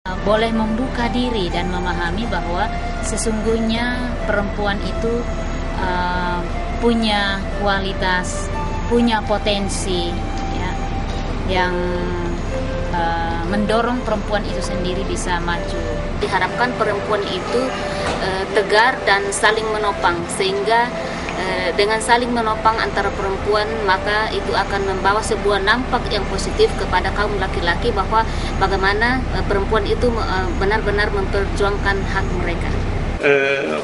boleh membuka diri dan memahami bahwa sesungguhnya perempuan itu punya kualitas, punya potensi, ya, yang mendorong perempuan itu sendiri bisa maju. Diharapkan perempuan itu tegar dan saling menopang, sehingga dengan saling menopang antara perempuan, maka itu akan membawa sebuah nampak yang positif kepada kaum laki-laki bahwa bagaimana perempuan itu benar-benar memperjuangkan hak mereka.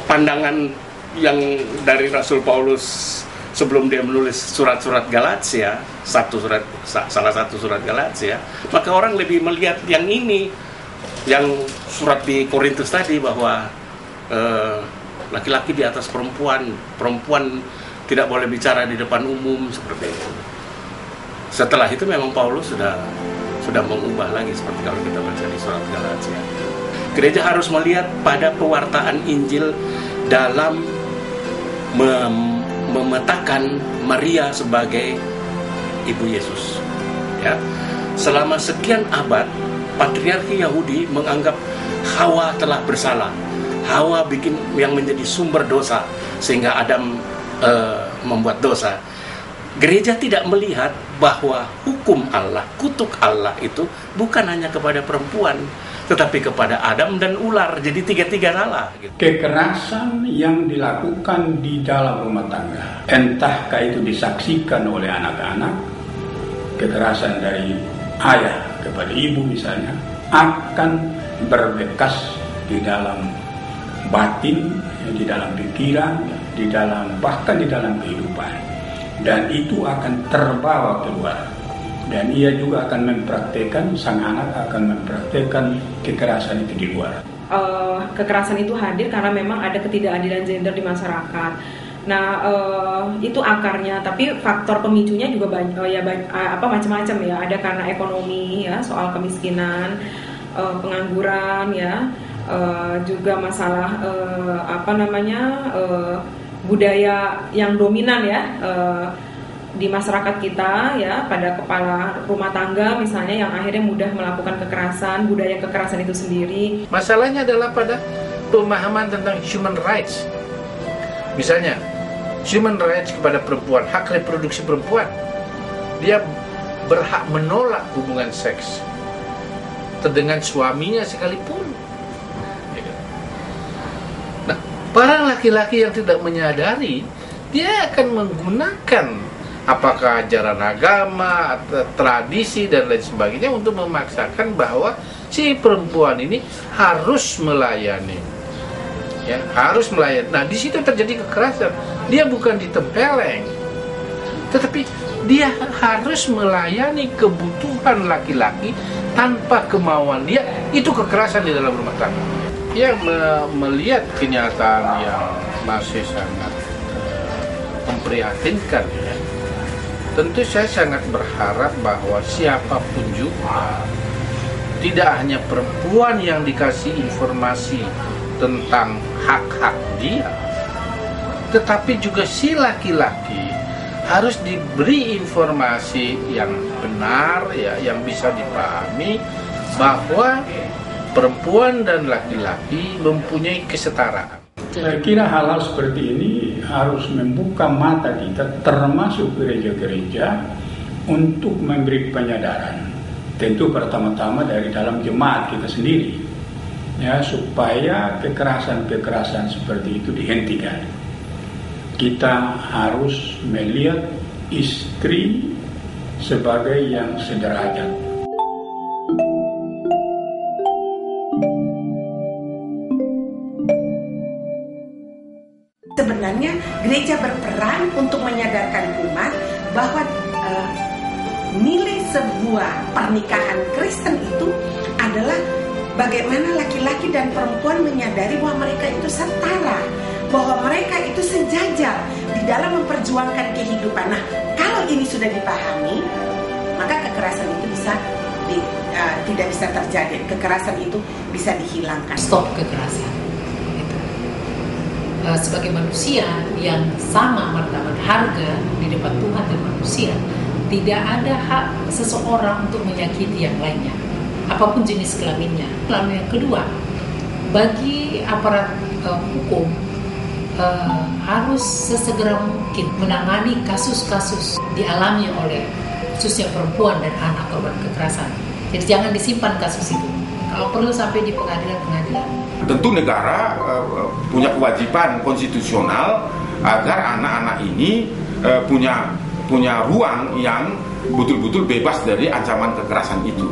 Pandangan yang dari Rasul Paulus sebelum dia menulis surat-surat Galatia, salah satu surat Galatia, maka orang lebih melihat yang ini, yang surat di Korintus tadi, bahwa laki-laki di atas perempuan tidak boleh bicara di depan umum, seperti itu. Setelah itu memang Paulus sudah mengubah lagi, seperti kalau kita baca di surat Galatia. Gereja harus melihat pada pewartaan Injil dalam memetakan Maria sebagai ibu Yesus. Ya. Selama sekian abad, patriarki Yahudi menganggap Hawa telah bersalah. Hawa yang menjadi sumber dosa, sehingga Adam membuat dosa. Gereja tidak melihat bahwa hukum Allah, kutuk Allah itu bukan hanya kepada perempuan, tetapi kepada Adam dan ular. Jadi tiga-tiga salah. Gitu. Kekerasan yang dilakukan di dalam rumah tangga, entahkah itu disaksikan oleh anak-anak, kekerasan dari ayah kepada ibu misalnya, akan berbekas di dalam batin, di dalam pikiran, bahkan di dalam kehidupan, dan itu akan terbawa keluar, dan ia juga akan mempraktekkan, sang anak akan mempraktekkan kekerasan itu di luar. Kekerasan itu hadir karena memang ada ketidakadilan gender di masyarakat. Nah, itu akarnya, tapi faktor pemicunya juga macam-macam ya. Ada karena ekonomi ya, soal kemiskinan, pengangguran ya. Juga masalah budaya yang dominan ya di masyarakat kita ya, pada kepala rumah tangga misalnya, yang akhirnya mudah melakukan kekerasan, budaya kekerasan itu sendiri. Masalahnya adalah pada pemahaman tentang human rights. Misalnya human rights kepada perempuan, hak reproduksi perempuan, dia berhak menolak hubungan seks dengan suaminya sekalipun. Para laki-laki yang tidak menyadari, dia akan menggunakan apakah ajaran agama, atau tradisi dan lain sebagainya untuk memaksakan bahwa si perempuan ini harus melayani, ya, harus melayani. Nah, di situ terjadi kekerasan. Dia bukan ditempeleng, tetapi dia harus melayani kebutuhan laki-laki tanpa kemauan dia. Itu kekerasan di dalam rumah tangga. Yang melihat kenyataan yang masih sangat memprihatinkan ya, tentu saya sangat berharap bahwa siapapun juga, tidak hanya perempuan yang dikasih informasi tentang hak-hak dia, tetapi juga si laki-laki harus diberi informasi yang benar ya, yang bisa dipahami bahwa perempuan dan laki-laki mempunyai kesetaraan. Saya kira hal-hal seperti ini harus membuka mata kita, termasuk gereja-gereja, untuk memberi penyadaran. Tentu pertama-tama dari dalam jemaat kita sendiri, ya, supaya kekerasan-kekerasan seperti itu dihentikan. Kita harus melihat istri sebagai yang sederajat. Sebenarnya gereja berperan untuk menyadarkan umat bahwa nilai sebuah pernikahan Kristen itu adalah bagaimana laki-laki dan perempuan menyadari bahwa mereka itu setara, bahwa mereka itu sejajar di dalam memperjuangkan kehidupan. Nah, kalau ini sudah dipahami, maka kekerasan itu tidak bisa terjadi. Kekerasan itu bisa dihilangkan. Stop kekerasan. Sebagai manusia yang sama martabat harga di depan Tuhan dan manusia, tidak ada hak seseorang untuk menyakiti yang lainnya. apapun jenis kelaminnya. Lalu yang kedua, bagi aparat hukum harus sesegera mungkin menangani kasus-kasus dialami oleh khususnya perempuan dan anak korban kekerasan. Jadi jangan disimpan kasus itu. Kalau perlu sampai di pengadilan-pengadilan. Tentu negara punya kewajiban konstitusional agar anak-anak ini punya ruang yang betul-betul bebas dari ancaman kekerasan itu.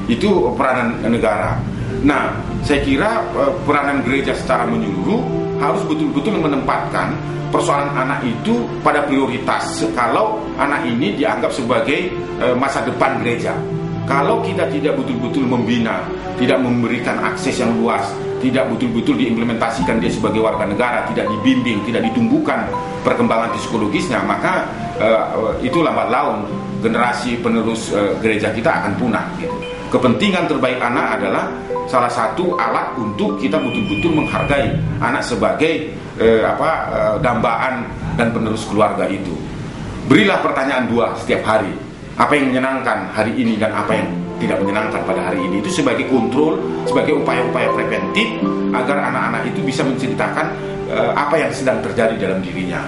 Itu peranan negara. Nah, saya kira peranan gereja secara menyeluruh harus betul-betul menempatkan persoalan anak itu pada prioritas kalau anak ini dianggap sebagai masa depan gereja. Kalau kita tidak betul-betul membina, tidak memberikan akses yang luas, tidak betul-betul diimplementasikan dia sebagai warga negara, tidak dibimbing, tidak ditumbuhkan perkembangan psikologisnya, maka itu lambat laun generasi penerus gereja kita akan punah gitu. Kepentingan terbaik anak adalah salah satu alat untuk kita betul-betul menghargai anak sebagai dambaan dan penerus keluarga itu. Berilah pertanyaan 2 setiap hari. Apa yang menyenangkan hari ini dan apa yang tidak menyenangkan pada hari ini. Itu sebagai kontrol, sebagai upaya-upaya preventif agar anak-anak itu bisa menceritakan apa yang sedang terjadi dalam dirinya.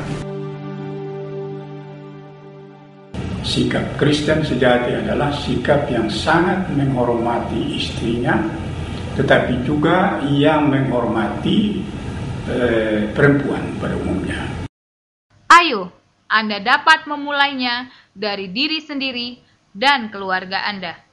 Sikap Kristen sejati adalah sikap yang sangat menghormati istrinya, tetapi juga yang menghormati perempuan pada umumnya. Ayo, Anda dapat memulainya dari diri sendiri dan keluarga Anda.